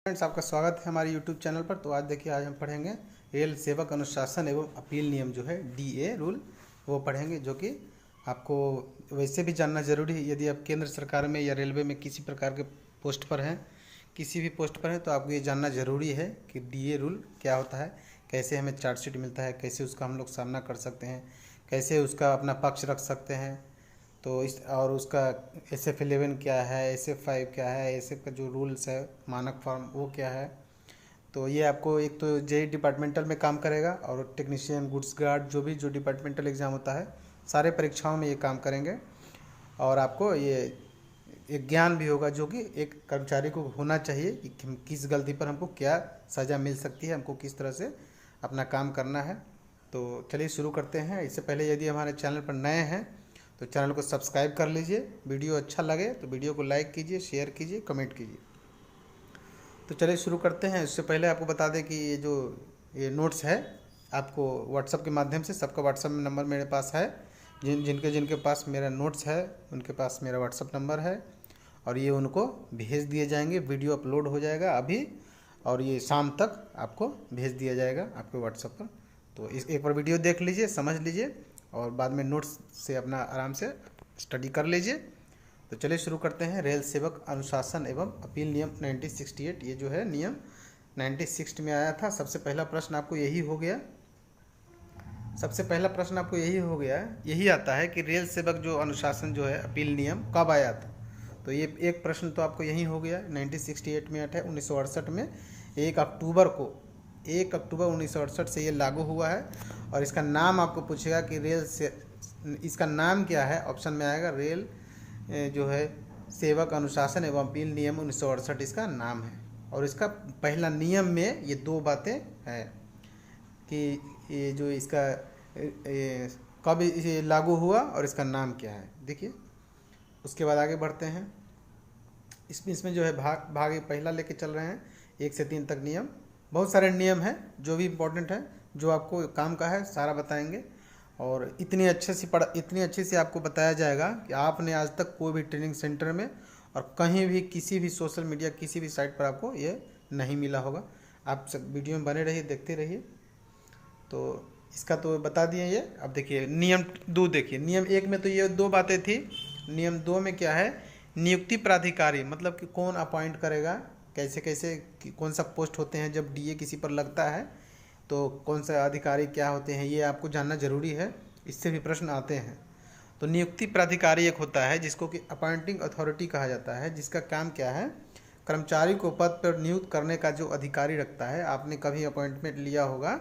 Friends, आपका स्वागत है हमारे YouTube चैनल पर। तो आज देखिए, आज हम पढ़ेंगे रेल सेवक अनुशासन एवं अपील नियम जो है DA रूल, वो पढ़ेंगे, जो कि आपको वैसे भी जानना जरूरी है। यदि आप केंद्र सरकार में या रेलवे में किसी प्रकार के पोस्ट पर हैं, किसी भी पोस्ट पर हैं, तो आपको ये जानना ज़रूरी है कि DA रूल क्या होता है, कैसे हमें चार्जशीट मिलता है, कैसे उसका हम लोग सामना कर सकते हैं, कैसे उसका अपना पक्ष रख सकते हैं। तो इस और उसका SF11 क्या है, SF5 क्या है, SF का जो रूल्स है मानक फॉर्म वो क्या है। तो ये आपको एक तो JEE डिपार्टमेंटल में काम करेगा, और टेक्नीशियन, गुड्स गार्ड, जो डिपार्टमेंटल एग्ज़ाम होता है, सारे परीक्षाओं में ये काम करेंगे। और आपको ये एक ज्ञान भी होगा जो कि एक कर्मचारी को होना चाहिए कि किस गलती पर हमको क्या सज़ा मिल सकती है, हमको किस तरह से अपना काम करना है। तो चलिए शुरू करते हैं। इससे पहले यदि हमारे चैनल पर नए हैं तो चैनल को सब्सक्राइब कर लीजिए। वीडियो अच्छा लगे तो वीडियो को लाइक कीजिए, शेयर कीजिए, कमेंट कीजिए। तो चलिए शुरू करते हैं। इससे पहले आपको बता दें कि ये नोट्स है, आपको व्हाट्सएप के माध्यम से, सबका व्हाट्सएप नंबर मेरे पास है। जिनके पास मेरा नोट्स है उनके पास मेरा व्हाट्सएप नंबर है, और ये उनको भेज दिए जाएंगे। वीडियो अपलोड हो जाएगा अभी, और ये शाम तक आपको भेज दिया जाएगा आपके व्हाट्सएप पर। तो इस एक बार वीडियो देख लीजिए, समझ लीजिए, और बाद में नोट्स से अपना आराम से स्टडी कर लीजिए। तो चलिए शुरू करते हैं। रेल सेवक अनुशासन एवं अपील नियम 1968, ये जो है नियम 1960 में आया था। सबसे पहला प्रश्न आपको यही हो गया, यही आता है कि रेल सेवक जो अनुशासन जो है अपील नियम कब आया था। तो ये एक प्रश्न तो आपको यही हो गया। 1968 में आया है, 1968 में 1 अक्टूबर 1968 से ये लागू हुआ है। और इसका नाम आपको पूछेगा कि रेल से इसका नाम क्या है। ऑप्शन में आएगा रेल जो है सेवक अनुशासन एवं अपील नियम 1968 इसका नाम है। और इसका पहला नियम में ये दो बातें हैं कि ये जो इसका कब ये लागू हुआ और इसका नाम क्या है। देखिए, उसके बाद आगे बढ़ते हैं। इसमें जो है भाग पहला लेके चल रहे हैं, 1 से 3 तक नियम। बहुत सारे नियम हैं जो भी इम्पोर्टेंट है, जो आपको काम का है, सारा बताएंगे। और इतनी अच्छे से आपको बताया जाएगा कि आपने आज तक कोई भी ट्रेनिंग सेंटर में और कहीं भी किसी भी सोशल मीडिया किसी भी साइट पर आपको ये नहीं मिला होगा। आप सब वीडियो में बने रहिए, देखते रहिए। तो इसका तो बता दिए ये। अब देखिए नियम 2, देखिए नियम 1 में तो ये 2 बातें थी। नियम 2 में क्या है, नियुक्ति प्राधिकारी, मतलब कि कौन अपॉइंट करेगा, कैसे कौन सा पोस्ट होते हैं। जब DA किसी पर लगता है तो कौन सा अधिकारी क्या होते हैं, ये आपको जानना जरूरी है, इससे भी प्रश्न आते हैं। तो नियुक्ति प्राधिकारी एक होता है जिसको कि अपॉइंटिंग अथॉरिटी कहा जाता है, जिसका काम क्या है, कर्मचारी को पद पर नियुक्त करने का जो अधिकारी रखता है। आपने कभी अपॉइंटमेंट लिया होगा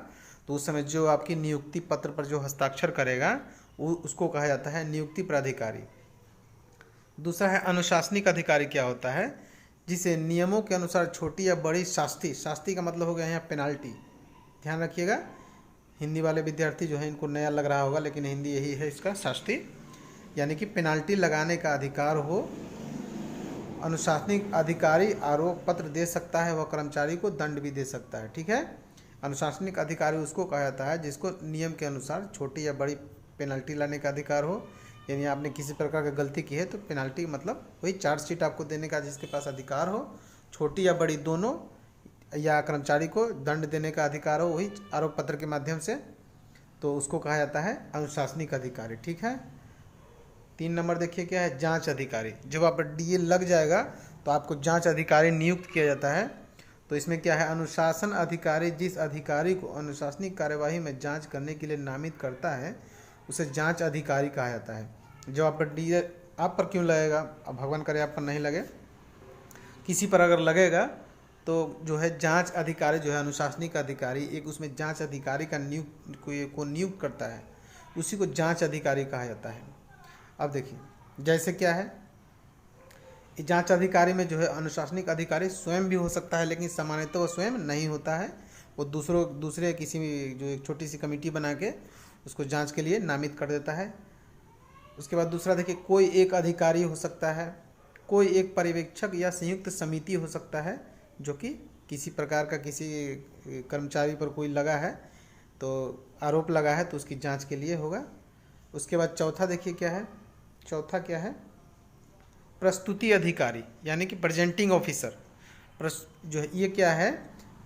तो उस समय जो आपकी नियुक्ति पत्र पर जो हस्ताक्षर करेगा उसको कहा जाता है नियुक्ति प्राधिकारी। दूसरा है अनुशासनिक अधिकारी। क्या होता है, जिसे नियमों के अनुसार छोटी या बड़ी शास्ति का मतलब हो गया यहाँ पेनाल्टी। ध्यान रखिएगा, हिंदी वाले विद्यार्थी जो है इनको नया लग रहा होगा, लेकिन हिंदी यही है इसका, शास्ति यानी कि पेनाल्टी लगाने का अधिकार हो। अनुशासनिक अधिकारी आरोप पत्र दे सकता है, वह कर्मचारी को दंड भी दे सकता है। ठीक है, अनुशासनिक अधिकारी उसको कहा जाता है जिसको नियम के अनुसार छोटी या बड़ी पेनाल्टी लाने का अधिकार हो। यानी आपने किसी प्रकार की गलती की है तो पेनाल्टी मतलब वही चार्जशीट आपको देने का जिसके पास अधिकार हो, छोटी या बड़ी दोनों, या कर्मचारी को दंड देने का अधिकार हो वही आरोप पत्र के माध्यम से, तो उसको कहा जाता है अनुशासनिक अधिकारी। ठीक है। 3 नंबर देखिए क्या है, जांच अधिकारी। जब आप DA लग जाएगा तो आपको जांच अधिकारी नियुक्त किया जाता है। तो इसमें क्या है, अनुशासन अधिकारी जिस अधिकारी को अनुशासनिक कार्यवाही में जांच करने के लिए नामित करता है उसे जांच अधिकारी कहा जाता है। जब आप पर DA आप पर क्यों लगेगा, अब भगवान करे आप पर नहीं लगे, किसी पर अगर लगेगा तो जो है जांच अधिकारी जो है अनुशासनिक अधिकारी, एक उसमें जांच अधिकारी का नियुक्त करता है, उसी को जांच अधिकारी कहा जाता है। अब देखिए जैसे क्या है, जांच अधिकारी में जो है अनुशासनिक अधिकारी स्वयं भी हो सकता है, लेकिन सामान्यतः वो स्वयं नहीं होता है, वो दूसरे किसी जो एक छोटी सी कमेटी बना के उसको जांच के लिए नामित कर देता है। उसके बाद दूसरा देखिए, कोई एक अधिकारी हो सकता है, कोई एक पर्यवेक्षक या संयुक्त समिति हो सकता है, जो कि किसी प्रकार का किसी कर्मचारी पर कोई लगा है तो आरोप लगा है तो उसकी जांच के लिए होगा। उसके बाद चौथा देखिए क्या है, प्रस्तुति अधिकारी यानी कि प्रेजेंटिंग ऑफिसर। जो है ये क्या है,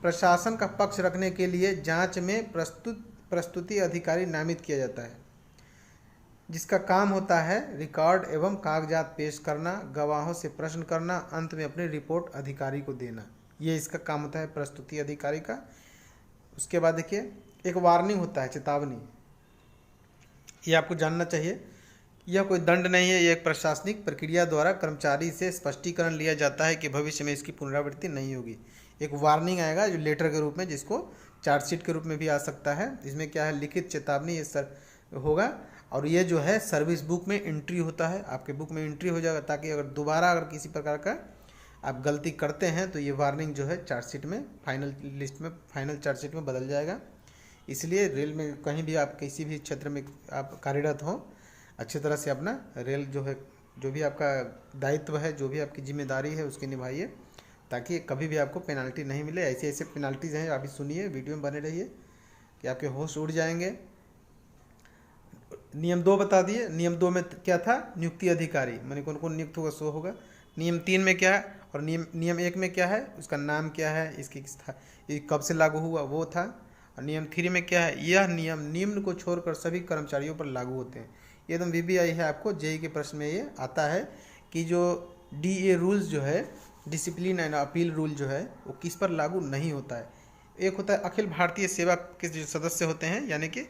प्रशासन का पक्ष रखने के लिए जांच में प्रस्तुति अधिकारी नामित किया जाता है, जिसका काम होता है रिकॉर्ड एवं कागजात पेश करना, गवाहों से प्रश्न करना, अंत में अपनी रिपोर्ट अधिकारी को देना। ये इसका काम होता है प्रस्तुति अधिकारी का। उसके बाद देखिए एक वार्निंग होता है, चेतावनी। ये आपको जानना चाहिए। यह कोई दंड नहीं है, यह एक प्रशासनिक प्रक्रिया द्वारा कर्मचारी से स्पष्टीकरण लिया जाता है कि भविष्य में इसकी पुनरावृत्ति नहीं होगी। एक वार्निंग आएगा जो लेटर के रूप में, जिसको चार्जशीट के रूप में भी आ सकता है। इसमें क्या है, लिखित चेतावनी ये सर होगा। और ये जो है सर्विस बुक में एंट्री होता है, आपके बुक में एंट्री हो जाएगा, ताकि अगर दोबारा अगर किसी प्रकार का आप गलती करते हैं तो ये वार्निंग जो है चार्जशीट में, फाइनल लिस्ट में, फाइनल चार्जशीट में बदल जाएगा। इसलिए रेल में कहीं भी आप किसी भी क्षेत्र में आप कार्यरत हों, अच्छी तरह से अपना रेल जो है, जो भी आपका दायित्व है, जो भी आपकी जिम्मेदारी है उसकी निभाइए, ताकि कभी भी आपको पेनाल्टी नहीं मिले। ऐसे ऐसे पेनाल्टीज हैं, अभी सुनिए, वीडियो में बने रहिए कि आपके होश उड़ जाएंगे। नियम 2 बता दिए। नियम 2 में क्या था, नियुक्ति अधिकारी, माने कौन कौन नियुक्त होगा सो होगा। नियम 3 में क्या है, और नियम 1 में क्या है, उसका नाम क्या है, इसकी ये कब से लागू हुआ वो था। और नियम 3 में क्या है, यह नियम निम्न को छोड़कर सभी कर्मचारियों पर लागू होते हैं। ये एकदम VBI है, आपको जेईई के प्रश्न में ये आता है कि जो DA रूल्स जो है, डिसिप्लिन एंड अपील रूल जो है, वो किस पर लागू नहीं होता है। एक होता है अखिल भारतीय सेवा के जो सदस्य होते हैं, यानी कि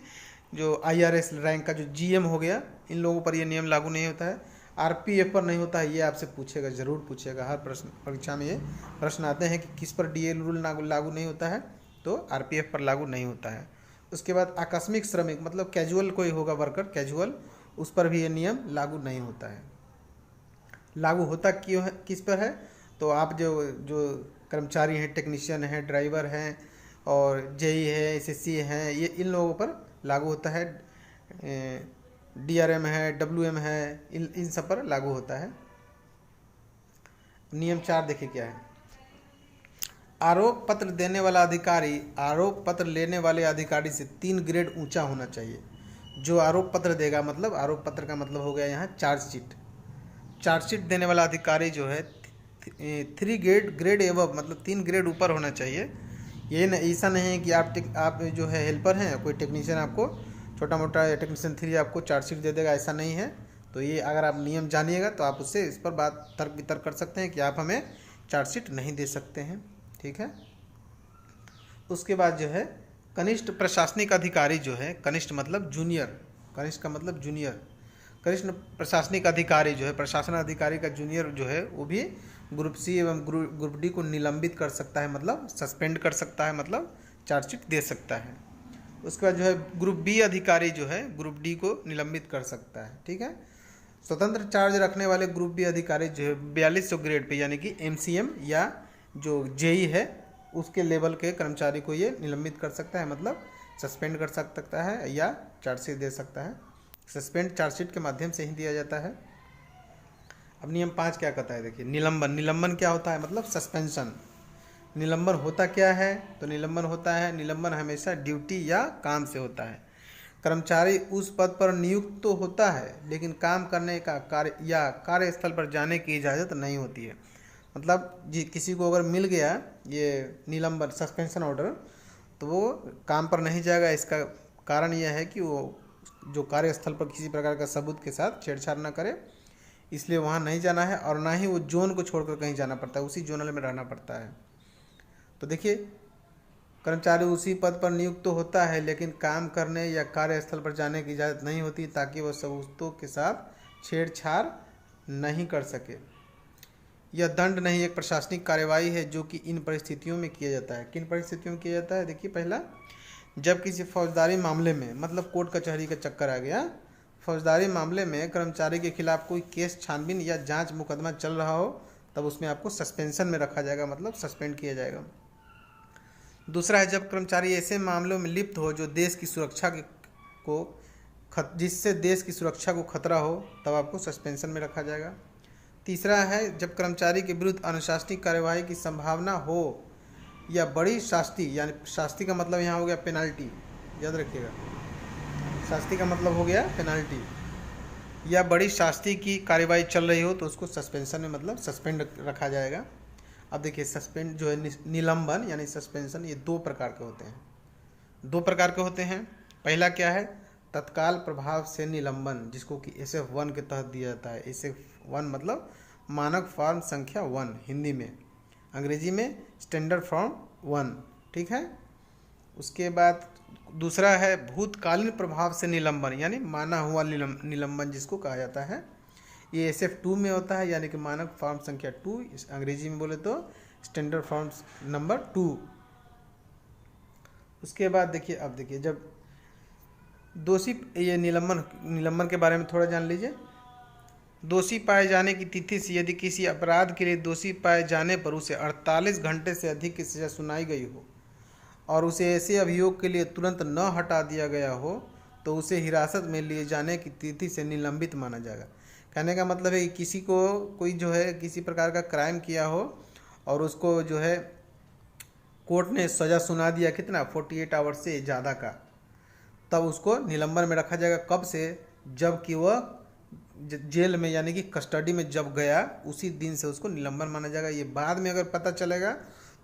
जो IRS रैंक का जो GM हो गया, इन लोगों पर ये नियम लागू नहीं होता है। RPF पर नहीं होता है। ये आपसे पूछेगा, जरूर पूछेगा, हर प्रश्न परीक्षा में ये प्रश्न आते हैं कि किस पर DA रूल लागू नहीं होता है, तो RPF पर लागू नहीं होता है। उसके बाद आकस्मिक श्रमिक, मतलब कैजुअल कोई होगा वर्कर, कैजुअल, उस पर भी ये नियम लागू नहीं होता है। लागू होता क्यों है, किस पर है, तो आप जो कर्मचारी हैं, टेक्नीशियन हैं, ड्राइवर हैं, और जेई है, SSC हैं, ये इन लोगों पर लागू होता है। DRM है, WM है, इन सब पर लागू होता है। नियम 4 देखिए क्या है, आरोप पत्र देने वाला अधिकारी आरोप पत्र लेने वाले अधिकारी से 3 ग्रेड ऊंचा होना चाहिए। जो आरोप पत्र देगा, मतलब आरोप पत्र का मतलब हो गया यहाँ चार्जशीट। चार्जशीट देने वाला अधिकारी जो है 3 ग्रेड एवं, मतलब 3 ग्रेड ऊपर होना चाहिए। ये ऐसा नहीं है कि आप जो है हेल्पर हैं, कोई टेक्नीशियन आपको छोटा मोटा टेक्नीशियन 3 आपको चार्जशीट दे देगा, ऐसा नहीं है। तो ये अगर आप नियम जानिएगा तो आप उससे इस पर बात तर्क वितर्क कर सकते हैं कि आप हमें चार्जशीट नहीं दे सकते हैं, ठीक है। उसके बाद जो है कनिष्ठ प्रशासनिक अधिकारी जो है, कनिष्ठ मतलब जूनियर, कनिष्ठ का मतलब जूनियर, कनिष्ठ प्रशासनिक अधिकारी जो है, प्रशासन अधिकारी का जूनियर जो है, वो भी ग्रुप C एवं ग्रुप D को निलंबित कर सकता है, मतलब सस्पेंड कर सकता है, मतलब चार्जशीट दे सकता है। उसके बाद जो है ग्रुप B अधिकारी जो है ग्रुप D को निलंबित कर सकता है, ठीक है। स्वतंत्र चार्ज रखने वाले ग्रुप B अधिकारी जो है 4200 ग्रेड पे, यानी कि MCM या जो जेई है उसके लेवल के कर्मचारी को ये निलंबित कर सकता है, मतलब सस्पेंड कर सकता है या चार्जशीट दे सकता है। सस्पेंड चार्जशीट के माध्यम से ही दिया जाता है। अब नियम 5 क्या कहता है, देखिए निलंबन। निलंबन क्या होता है, मतलब सस्पेंशन। निलंबन होता क्या है, तो निलंबन होता है, निलंबन हमेशा ड्यूटी या काम से होता है। कर्मचारी उस पद पर नियुक्त तो होता है, लेकिन काम करने का कार्य या कार्यस्थल पर जाने की इजाज़त नहीं होती है। मतलब किसी को अगर मिल गया ये निलंबन, सस्पेंशन ऑर्डर, तो वो काम पर नहीं जाएगा। इसका कारण यह है कि वो जो कार्यस्थल पर किसी प्रकार का सबूत के साथ छेड़छाड़ न करे, इसलिए वहाँ नहीं जाना है, और ना ही वो जोन को छोड़कर कहीं जाना पड़ता है, उसी जोनल में रहना पड़ता है। तो देखिए, कर्मचारी उसी पद पर नियुक्त तो होता है, लेकिन काम करने या कार्यस्थल पर जाने की इजाज़त नहीं होती, ताकि वह सबूतों के साथ छेड़छाड़ नहीं कर सके। यह दंड नहीं, एक प्रशासनिक कार्यवाही है जो कि इन परिस्थितियों में किया जाता है। किन परिस्थितियों में किया जाता है, देखिए पहला, जब किसी फौजदारी मामले में, मतलब कोर्ट कचहरी का चक्कर आ गया, फौजदारी मामले में कर्मचारी के खिलाफ कोई केस, छानबीन या जांच मुकदमा चल रहा हो, तब उसमें आपको सस्पेंशन में रखा जाएगा, मतलब सस्पेंड किया जाएगा। दूसरा है जब कर्मचारी ऐसे मामलों में लिप्त हो जो देश की सुरक्षा जिससे देश की सुरक्षा को खतरा हो, तब आपको सस्पेंशन में रखा जाएगा। तीसरा है जब कर्मचारी के विरुद्ध अनुशासनिक कार्यवाही की संभावना हो या बड़ी शास्ति, यानी शास्ति का मतलब यहाँ हो गया पेनाल्टी, याद रखिएगा, शास्ति का मतलब हो गया पेनाल्टी, या बड़ी शास्ति की कार्यवाही चल रही हो, तो उसको सस्पेंशन में, मतलब सस्पेंड रखा जाएगा। अब देखिए सस्पेंड जो है निलंबन यानी सस्पेंशन, ये दो प्रकार के होते हैं, दो प्रकार के होते हैं। पहला क्या है, तत्काल प्रभाव से निलंबन, जिसको कि SF1 के तहत दिया जाता है। SF1 मतलब मानक फॉर्म संख्या 1 हिंदी में, अंग्रेजी में स्टैंडर्ड फॉर्म 1, ठीक है। उसके बाद दूसरा है भूतकालीन प्रभाव से निलंबन, यानी माना हुआ निलंबन जिसको कहा जाता है। ये SF2 में होता है, यानी कि मानक फॉर्म संख्या 2, अंग्रेजी में बोले तो स्टैंडर्ड फॉर्म नंबर 2। उसके बाद देखिए, अब देखिए जब दोषी, ये निलंबन के बारे में थोड़ा जान लीजिए। दोषी पाए जाने की तिथि से यदि किसी अपराध के लिए दोषी पाए जाने पर उसे 48 घंटे से अधिक की सजा सुनाई गई हो और उसे ऐसे अभियोग के लिए तुरंत न हटा दिया गया हो तो उसे हिरासत में लिए जाने की तिथि से निलंबित माना जाएगा। कहने का मतलब है कि किसी को कोई जो है किसी प्रकार का क्राइम किया हो और उसको जो है कोर्ट ने सज़ा सुना दिया कितना 48 आवर्स से ज़्यादा का, तब उसको निलंबन में रखा जाएगा। कब से, जब कि वह जेल में यानी कि कस्टडी में जब गया उसी दिन से उसको निलंबन माना जाएगा। ये बाद में अगर पता चलेगा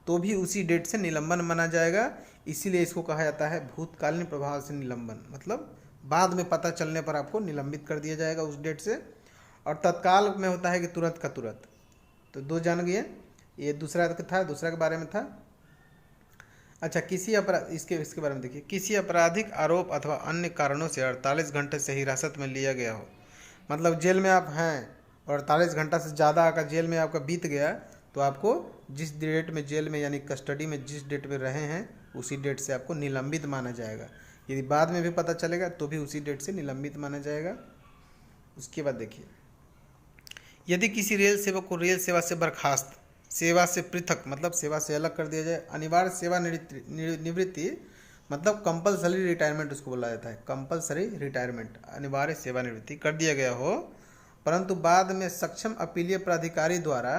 तो भी उसी डेट से निलंबन माना जाएगा। इसीलिए इसको कहा जाता है भूतकालीन प्रभाव से निलंबन, मतलब बाद में पता चलने पर आपको निलंबित कर दिया जाएगा उस डेट से। और तत्काल में होता है कि तुरंत का तुरंत। तो दो जान गए, ये दूसरा के बारे में था। अच्छा, किसी अपराध, इसके बारे में देखिए, किसी आपराधिक आरोप अथवा अन्य कारणों से 48 घंटे से हिरासत में लिया गया हो, मतलब जेल में आप हैं और 48 घंटा से ज़्यादा का जेल में आपका बीत गया, तो आपको जिस डेट में जेल में यानी कस्टडी में जिस डेट में रहे हैं उसी डेट से आपको निलंबित माना जाएगा। यदि बाद में भी पता चलेगा तो भी उसी डेट से निलंबित माना जाएगा। उसके बाद देखिए, यदि किसी रेल सेवक को रेल सेवा से बर्खास्त, सेवा से पृथक मतलब सेवा से अलग कर दिया जाए, अनिवार्य सेवा निवृत्ति मतलब कंपलसरी रिटायरमेंट उसको बोला जाता है, कंपलसरी रिटायरमेंट, अनिवार्य सेवानिवृत्ति कर दिया गया हो, परंतु बाद में सक्षम अपीलीय प्राधिकारी द्वारा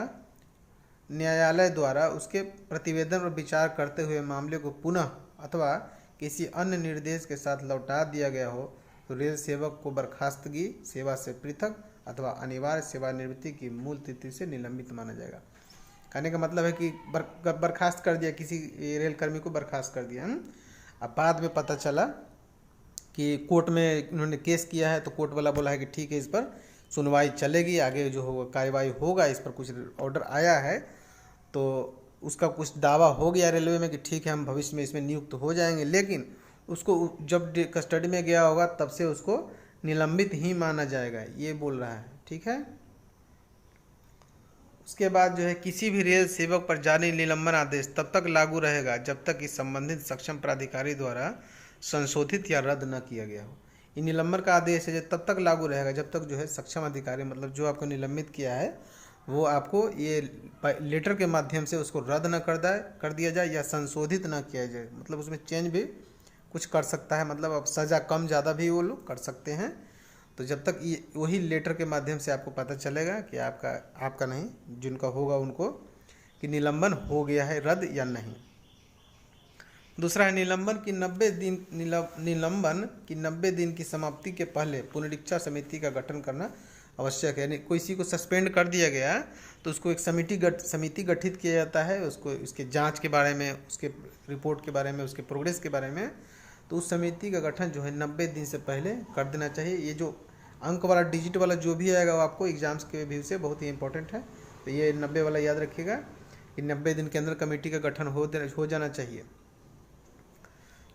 न्यायालय द्वारा उसके प्रतिवेदन पर विचार करते हुए मामले को पुनः अथवा किसी अन्य निर्देश के साथ लौटा दिया गया हो तो रेल सेवक को बर्खास्तगी, सेवा से पृथक अथवा अनिवार्य सेवानिवृत्ति की मूल तिथि से निलंबित माना जाएगा। कहने का मतलब है कि बर्खास्त कर दिया, किसी रेल कर्मी को बर्खास्त कर दिया। अब बाद में पता चला कि कोर्ट में उन्होंने केस किया है तो कोर्ट वाला बोला है कि ठीक है, इस पर सुनवाई चलेगी, आगे जो होगा कार्यवाही होगा, इस पर कुछ ऑर्डर आया है, तो उसका कुछ दावा हो गया रेलवे में कि ठीक है हम भविष्य में इसमें नियुक्त हो जाएंगे, लेकिन उसको जब कस्टडी में गया होगा तब से उसको निलंबित ही माना जाएगा, ये बोल रहा है, ठीक है। उसके बाद जो है, किसी भी रेल सेवक पर जारी निलंबन आदेश तब तक लागू रहेगा जब तक कि संबंधित सक्षम प्राधिकारी द्वारा संशोधित या रद्द न किया गया हो। ये निलंबन का आदेश है जो तब तक लागू रहेगा जब तक जो है सक्षम अधिकारी, मतलब जो आपको निलंबित किया है वो आपको ये लेटर के माध्यम से उसको रद्द न कर दिया जाए या संशोधित न किया जाए, मतलब उसमें चेंज भी कुछ कर सकता है, मतलब अब सज़ा कम ज़्यादा भी वो लोग कर सकते हैं। तो जब तक ये वही लेटर के माध्यम से आपको पता चलेगा कि आपका नहीं, जिनका होगा उनको, कि निलंबन हो गया है रद्द या नहीं। दूसरा है निलंबन की 90 दिन की समाप्ति के पहले पुनरीक्षा समिति का गठन करना आवश्यक है। यानी किसी को सस्पेंड कर दिया गया तो उसको एक समिति गठित किया जाता है, उसको इसके जांच के बारे में, उसके रिपोर्ट के बारे में, उसके प्रोग्रेस के बारे में। तो उस समिति का गठन जो है 90 दिन से पहले कर देना चाहिए। ये जो अंक वाला डिजिट वाला जो भी आएगा वो आपको एग्जाम्स के व्यू से बहुत ही इंपॉर्टेंट है, तो ये 90 वाला याद रखिएगा कि 90 दिन के अंदर कमेटी का गठन हो जाना चाहिए,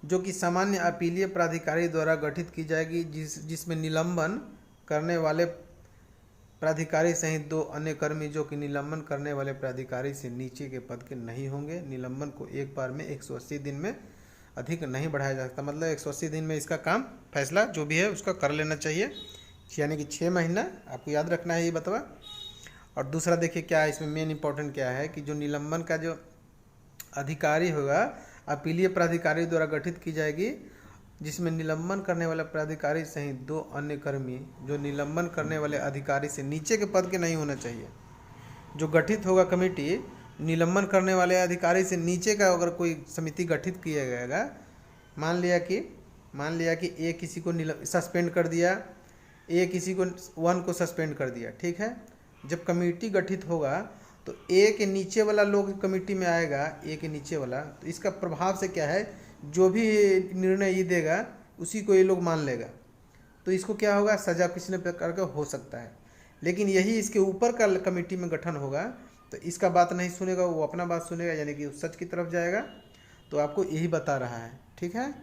जो कि सामान्य अपीलीय प्राधिकारी द्वारा गठित की जाएगी, जिसमें निलंबन करने वाले प्राधिकारी सहित 2 अन्य कर्मी जो कि निलंबन करने वाले प्राधिकारी से नीचे के पद के नहीं होंगे। निलंबन को एक बार में 180 दिन में अधिक नहीं बढ़ाया जा सकता, मतलब 180 दिन में इसका काम फैसला जो भी है उसका कर लेना चाहिए, यानी कि 6 महीना आपको याद रखना है ये बतवा। और दूसरा देखिए क्या है इसमें मेन इंपॉर्टेंट क्या है कि जो निलंबन का जो अधिकारी होगा अपीलीय प्राधिकारी द्वारा गठित की जाएगी, जिसमें निलंबन करने वाले प्राधिकारी सहित 2 अन्य कर्मी जो निलंबन करने वाले अधिकारी से नीचे के पद के नहीं होना चाहिए। जो गठित होगा कमेटी निलंबन करने वाले अधिकारी से नीचे का अगर कोई समिति गठित किया जाएगा, मान लिया कि ए किसी को सस्पेंड कर दिया, ए किसी को 1 को सस्पेंड कर दिया, ठीक है। जब कमेटी गठित होगा तो ए के नीचे वाला लोग कमेटी में आएगा, ए के नीचे वाला, तो इसका प्रभाव से क्या है, जो भी निर्णय ये देगा उसी को ये लोग मान लेगा, तो इसको क्या होगा, सजा किसी न प्रकार का हो सकता है। लेकिन यही इसके ऊपर का कमेटी में गठन होगा तो इसका बात नहीं सुनेगा, वो अपना बात सुनेगा, यानी कि सच की तरफ जाएगा। तो आपको यही बता रहा है, ठीक है।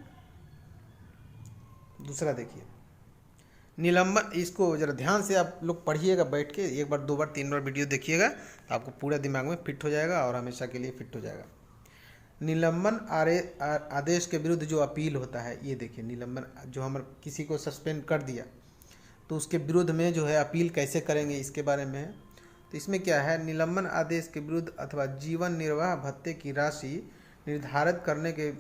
दूसरा देखिए निलंबन, इसको जरा ध्यान से आप लोग पढ़िएगा बैठ के, एक बार, दो बार, तीन बार वीडियो देखिएगा तो आपको पूरा दिमाग में फिट हो जाएगा और हमेशा के लिए फिट हो जाएगा। निलंबन आदेश के विरुद्ध जो अपील होता है, ये देखिए निलंबन, जो हम किसी को सस्पेंड कर दिया तो उसके विरुद्ध में जो है अपील कैसे करेंगे इसके बारे में है। तो इसमें क्या है, निलंबन आदेश के विरुद्ध अथवा जीवन निर्वाह भत्ते की राशि निर्धारित करने के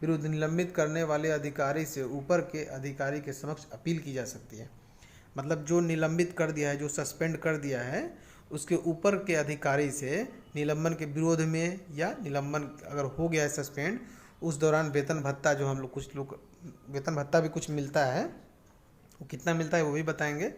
विरुद्ध निलंबित करने वाले अधिकारी से ऊपर के अधिकारी के समक्ष अपील की जा सकती है। मतलब जो निलंबित कर दिया है, जो सस्पेंड कर दिया है, उसके ऊपर के अधिकारी से निलंबन के विरोध में, या निलंबन अगर हो गया है सस्पेंड, उस दौरान वेतन भत्ता, जो हम लोग कुछ लोग वेतन भत्ता भी कुछ मिलता है, वो कितना मिलता है वो भी बताएंगे,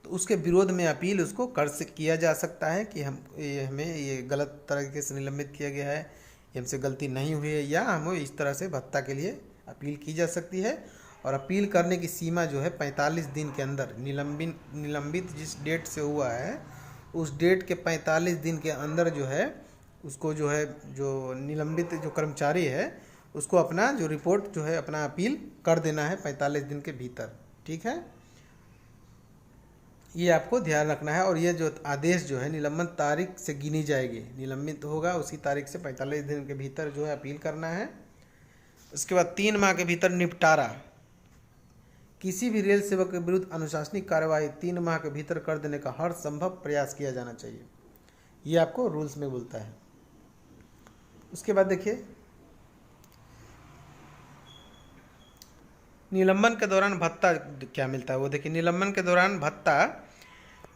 तो उसके विरोध में अपील उसको किया जा सकता है कि हमें ये गलत तरीके से निलंबित किया गया है, हमसे गलती नहीं हुई है, या हमें इस तरह से भत्ता के लिए अपील की जा सकती है। और अपील करने की सीमा जो है 45 दिन के अंदर, निलंबित जिस डेट से हुआ है उस डेट के 45 दिन के अंदर जो है उसको जो है, जो निलंबित जो कर्मचारी है उसको अपना जो रिपोर्ट जो है अपना अपील कर देना है 45 दिन के भीतर, ठीक है। ये आपको ध्यान रखना है। और ये जो आदेश जो है निलंबन तारीख से गिनी जाएगी, निलंबित होगा उसी तारीख से 45 दिन के भीतर जो है अपील करना है। उसके बाद 3 माह के भीतर निपटारा, किसी भी रेल सेवक के विरुद्ध अनुशासनिक कार्यवाही 3 माह के भीतर कर देने का हर संभव प्रयास किया जाना चाहिए, ये आपको रूल्स में बोलता है। उसके बाद देखिए निलंबन के दौरान भत्ता क्या मिलता है वो देखिए। निलंबन के दौरान भत्ता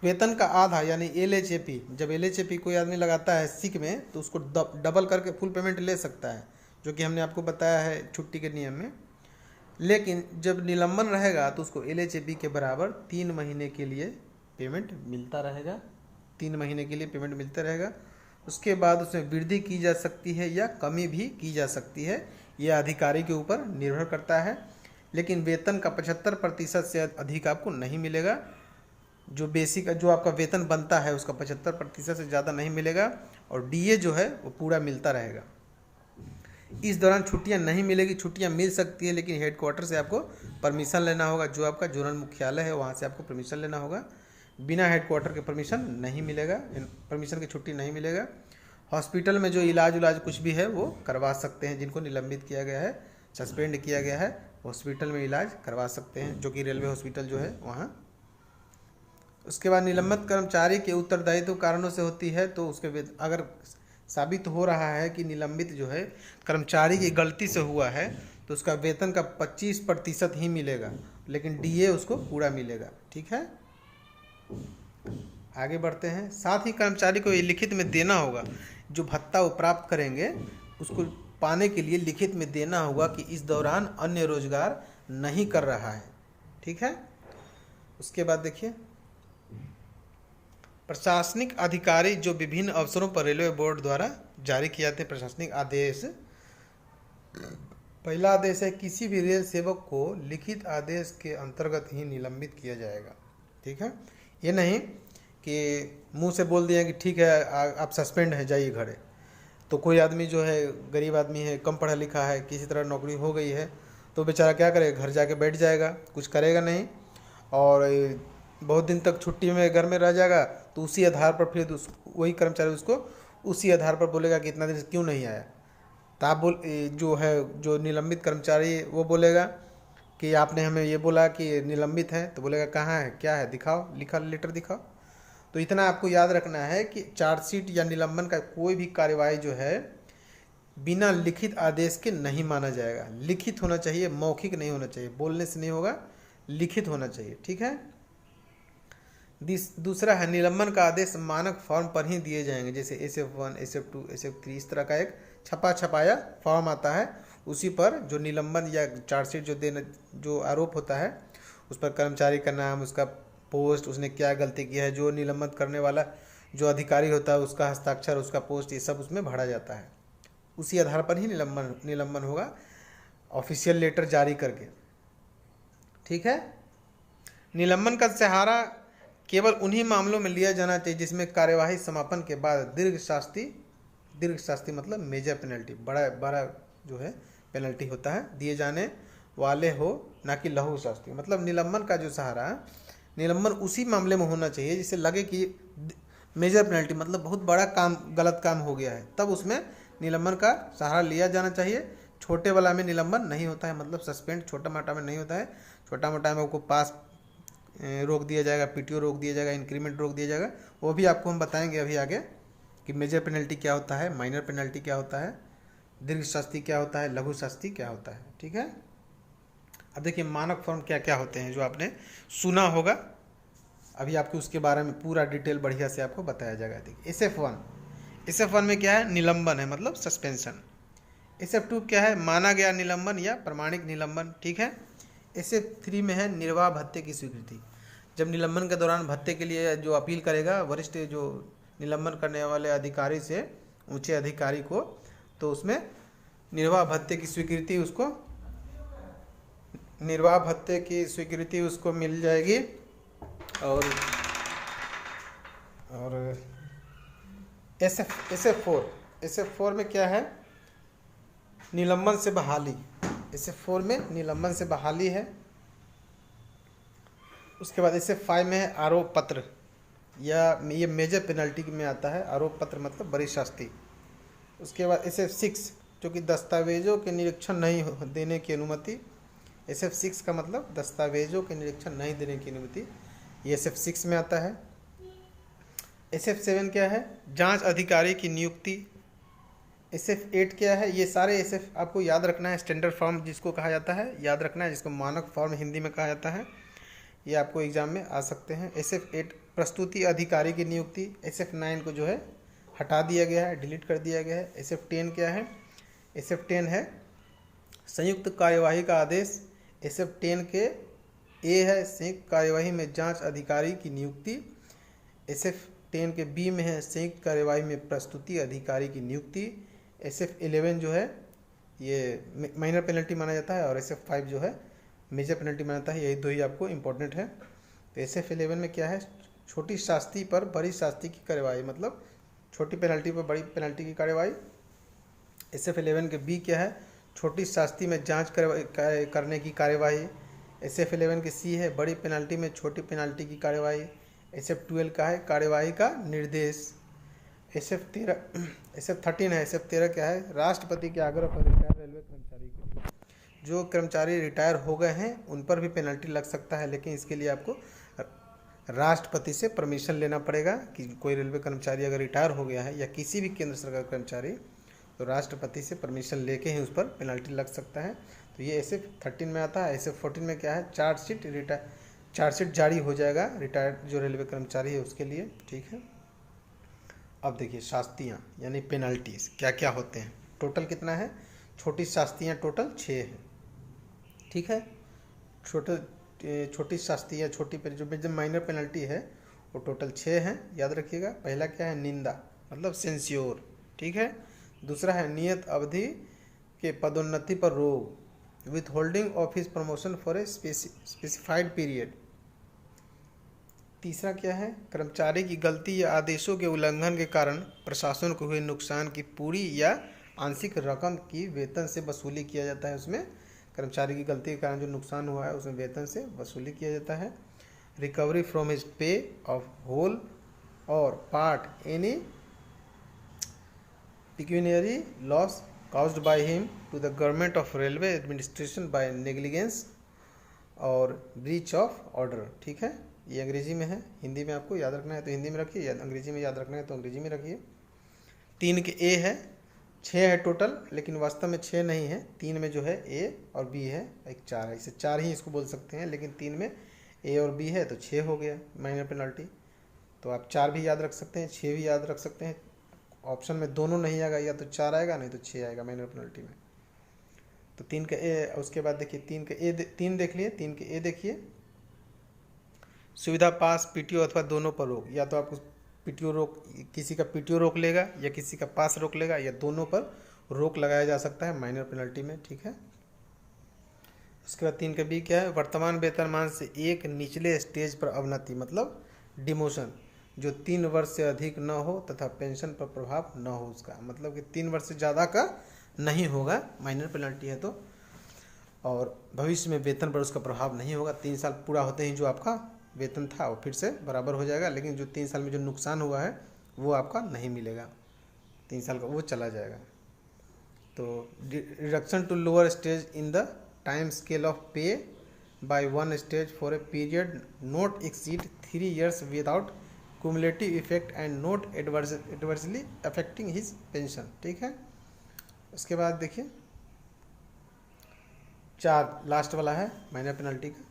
वेतन का आधा, यानी LHAP, जब LHAP कोई आदमी लगाता है सिक में तो उसको डबल करके फुल पेमेंट ले सकता है, जो कि हमने आपको बताया है छुट्टी के नियम में। लेकिन जब निलंबन रहेगा तो उसको LHAP के बराबर 3 महीने के लिए पेमेंट मिलता रहेगा, 3 महीने के लिए पेमेंट मिलता रहेगा। उसके बाद उसमें वृद्धि की जा सकती है या कमी भी की जा सकती है, यह अधिकारी के ऊपर निर्भर करता है। लेकिन वेतन का 75% से अधिक आपको नहीं मिलेगा, जो बेसिक जो आपका वेतन बनता है उसका 75% से ज़्यादा नहीं मिलेगा। और DA जो है वो पूरा मिलता रहेगा। इस दौरान छुट्टियां नहीं मिलेगी, छुट्टियां मिल सकती है लेकिन हेडक्वार्टर से आपको परमिशन लेना होगा, जो आपका जोनल मुख्यालय है वहाँ से आपको परमिशन लेना होगा। बिना हेडक्वार्टर के परमिशन नहीं मिलेगा, परमिशन की छुट्टी नहीं मिलेगा। हॉस्पिटल में जो इलाज कुछ भी है वो करवा सकते हैं, जिनको निलंबित किया गया है, सस्पेंड किया गया है, हॉस्पिटल में इलाज करवा सकते हैं, जो कि रेलवे हॉस्पिटल जो है वहाँ। उसके बाद निलंबित कर्मचारी के उत्तरदायित्व कारणों से होती है, तो उसके अगर साबित हो रहा है कि निलंबित जो है कर्मचारी की गलती से हुआ है तो उसका वेतन का 25% ही मिलेगा, लेकिन DA उसको पूरा मिलेगा, ठीक है। आगे बढ़ते हैं। साथ ही कर्मचारी को ये लिखित में देना होगा, जो भत्ता वो प्राप्त करेंगे उसको पाने के लिए लिखित में देना होगा कि इस दौरान अन्य रोजगार नहीं कर रहा है, ठीक है। उसके बाद देखिए प्रशासनिक अधिकारी जो विभिन्न अवसरों पर रेलवे बोर्ड द्वारा जारी किए जाते हैं प्रशासनिक आदेश। पहला आदेश है, किसी भी रेल सेवक को लिखित आदेश के अंतर्गत ही निलंबित किया जाएगा, ठीक है। ये नहीं कि मुंह से बोल दिया कि ठीक है आप सस्पेंड हैं, जाइए घरे। तो कोई आदमी जो है गरीब आदमी है, कम पढ़ा लिखा है, किसी तरह नौकरी हो गई है, तो बेचारा क्या करे, घर जाके बैठ जाएगा, कुछ करेगा नहीं, और बहुत दिन तक छुट्टी में घर में रह जाएगा। तो उसी आधार पर फिर वही कर्मचारी उसको उसी आधार पर बोलेगा कि इतना दिन से क्यों नहीं आया। तो आप जो निलंबित कर्मचारी वो बोलेगा कि आपने हमें ये बोला कि निलंबित है, तो बोलेगा कहाँ है, क्या है, दिखाओ, लिखा लेटर दिखाओ। तो इतना आपको याद रखना है कि चार्जशीट या निलंबन का कोई भी कार्यवाही जो है बिना लिखित आदेश के नहीं माना जाएगा। लिखित होना चाहिए, मौखिक नहीं होना चाहिए, बोलने से नहीं होगा, लिखित होना चाहिए, ठीक है। दूसरा है, निलंबन का आदेश मानक फॉर्म पर ही दिए जाएंगे, जैसे SF1, SF2, SF3, इस तरह का एक छपाया फॉर्म आता है, उसी पर जो निलंबन या चार्जशीट जो आरोप होता है उस पर कर्मचारी का नाम, उसका पोस्ट, उसने क्या गलती की है, जो निलंबित करने वाला जो अधिकारी होता है उसका हस्ताक्षर, उसका पोस्ट, ये सब उसमें भरा जाता है। उसी आधार पर ही निलंबन होगा, ऑफिशियल लेटर जारी करके। ठीक है। निलंबन का सहारा केवल उन्हीं मामलों में लिया जाना चाहिए जिसमें कार्यवाही समापन के बाद दीर्घ शास्ति मतलब मेजर पेनल्टी, बड़ा जो है पेनल्टी होता है, दिए जाने वाले हो, ना कि लघु शास्ति। मतलब निलंबन का जो सहारा, निलंबन उसी मामले में होना चाहिए जिससे लगे कि मेजर पेनल्टी मतलब बहुत बड़ा काम, गलत काम हो गया है, तब उसमें निलंबन का सहारा लिया जाना चाहिए। छोटे वाला में निलंबन नहीं होता है, मतलब सस्पेंड छोटा मोटा में नहीं होता है। छोटा मोटा में आपको पास रोक दिया जाएगा, पीटीओ रोक दिया जाएगा, इंक्रीमेंट रोक दिया जाएगा, वो भी आपको हम बताएंगे अभी आगे कि मेजर पेनल्टी क्या होता है, माइनर पेनल्टी क्या होता है, दीर्घ शास्ति क्या होता है, लघु शास्ति क्या होता है। ठीक है। अब देखिए मानक फॉर्म क्या क्या होते हैं जो आपने सुना होगा, अभी आपको उसके बारे में पूरा डिटेल बढ़िया से आपको बताया जाएगा। देखिए SF1 में क्या है, निलंबन है मतलब सस्पेंशन। SF2 क्या है, माना गया निलंबन या प्रमाणिक निलंबन। ठीक है। SF3 में है निर्वाह भत्ते की स्वीकृति। जब निलंबन के दौरान भत्ते के लिए जो अपील करेगा वरिष्ठ जो निलंबन करने वाले अधिकारी से ऊंचे अधिकारी को, तो उसमें निर्वाह भत्ते की स्वीकृति उसको मिल जाएगी। और SF4 में क्या है, निलंबन से बहाली। SF4 में निलंबन से बहाली है। उसके बाद SF5 में है आरोप पत्र, या ये मेजर पेनल्टी में आता है। आरोप पत्र मतलब बड़ी शास्ति। उसके बाद SF6 जो कि दस्तावेजों के निरीक्षण नहीं देने की अनुमति। SF6 का मतलब दस्तावेजों के निरीक्षण नहीं देने की अनुमति, ये SF6 में आता है। SF7 क्या है, जांच अधिकारी की नियुक्ति। SF8 क्या है, ये सारे SF आपको याद रखना है। स्टैंडर्ड फॉर्म जिसको कहा जाता है याद रखना है, जिसको मानक फॉर्म हिंदी में कहा जाता है, ये आपको एग्जाम में आ सकते हैं। SF8 प्रस्तुति अधिकारी की नियुक्ति। SF9 को जो है हटा दिया गया है, डिलीट कर दिया गया है। SF10 क्या है, SF10 है संयुक्त कार्यवाही का आदेश। SF10 के ए है संयुक्त कार्यवाही में जांच अधिकारी की नियुक्ति। SF10 के बी में है संयुक्त कार्यवाही में प्रस्तुति अधिकारी की नियुक्ति। SF11 जो है ये माइनर पेनल्टी माना जाता है, और SF5 जो है मेजर पेनल्टी माना जाता है। यही दो ही आपको इम्पोर्टेंट है। तो SF11 में क्या है, छोटी शास्ति पर बड़ी शास्ति की कार्यवाही, मतलब छोटी पेनल्टी पर बड़ी पेनल्टी की कार्यवाही। SF11 के बी क्या है, छोटी शास्ति में जांच करने की कार्यवाही। SF11 के सी है बड़ी पेनल्टी में छोटी पेनल्टी की कार्यवाही। SF12 का है कार्यवाही का निर्देश। SF13 है, SF13 क्या है, राष्ट्रपति के आग्रह पर रिटायर्ड रेलवे कर्मचारी के लिए, जो कर्मचारी रिटायर हो गए हैं उन पर भी पेनल्टी लग सकता है, लेकिन इसके लिए आपको राष्ट्रपति से परमिशन लेना पड़ेगा। कि कोई रेलवे कर्मचारी अगर रिटायर हो गया है या किसी भी केंद्र सरकार कर्मचारी, तो राष्ट्रपति से परमिशन लेके ही उस पर पेनल्टी लग सकता है। तो ये SF13 में आता है। SF14 में क्या है, चार्जशीट जारी हो जाएगा रिटायर्ड जो रेलवे कर्मचारी है उसके लिए। ठीक है। अब देखिए शास्तियाँ यानी पेनल्टीज क्या क्या होते हैं, टोटल कितना है, छोटी शास्तियाँ टोटल 6 है। ठीक है। छोटी शास्ति या छोटी जो माइनर पेनल्टी है वो टोटल 6 हैं, याद रखिएगा। पहला क्या है, निंदा मतलब सेंस्योर। ठीक है। दूसरा है नियत अवधि के पदोन्नति पर रोक, with holding of his promotion for a specified period. तीसरा क्या है, कर्मचारी की गलती या आदेशों के उल्लंघन के कारण प्रशासन को हुए नुकसान की पूरी या आंशिक रकम की वेतन से वसूली किया जाता है। उसमें कर्मचारी की गलती के कारण जो नुकसान हुआ है उसमें वेतन से वसूली किया जाता है। Recovery from his pay of whole or part any pecuniary loss caused by him to the government of railway administration by negligence और breach of order। ठीक है। ये अंग्रेजी में है, हिंदी में आपको याद रखना है तो हिंदी में रखिए, या अंग्रेजी में याद रखना है तो अंग्रेजी में रखिए। 3 के ए है, 6 है टोटल, लेकिन वास्तव में 6 नहीं है। 3 में जो है ए और बी है, एक 4 है, इसे 4 ही इसको बोल सकते हैं, लेकिन 3 में ए और बी है तो 6 हो गया माइनर पेनल्टी। तो आप 4 भी याद रख सकते हैं, 6 भी याद रख सकते हैं। ऑप्शन में दोनों नहीं आएगा, या तो 4 आएगा नहीं तो 6 आएगा माइनर पेनल्टी में। तो 3 का ए, उसके बाद देखिए 3 का ए, 3 देख लिए, 3 के ए देखिए, सुविधा पास पीटीओ अथवा दोनों पर रोक। या तो आपको पीटीओ रोक, किसी का पीटीओ रोक लेगा या किसी का पास रोक लेगा या दोनों पर रोक लगाया जा सकता है माइनर पेनल्टी में, ठीक है। उसके बाद 3 का बी क्या है, वर्तमान वेतनमान से एक निचले स्टेज पर अवनति मतलब डिमोशन जो 3 वर्ष से अधिक न हो तथा पेंशन पर प्रभाव न हो उसका, मतलब कि 3 वर्ष से ज़्यादा का नहीं होगा, माइनर पेनल्टी है तो, और भविष्य में वेतन पर उसका प्रभाव नहीं होगा। 3 साल पूरा होते ही जो आपका वेतन था वो फिर से बराबर हो जाएगा, लेकिन जो 3 साल में जो नुकसान हुआ है वो आपका नहीं मिलेगा, 3 साल का वो चला जाएगा। तो reduction to lower stage in the time scale of pay by 1 stage for a period not exceed 3 years without cumulative effect and not adversely affecting his pension, ठीक है। उसके बाद देखिए 4 लास्ट वाला है माइनर पेनल्टी का,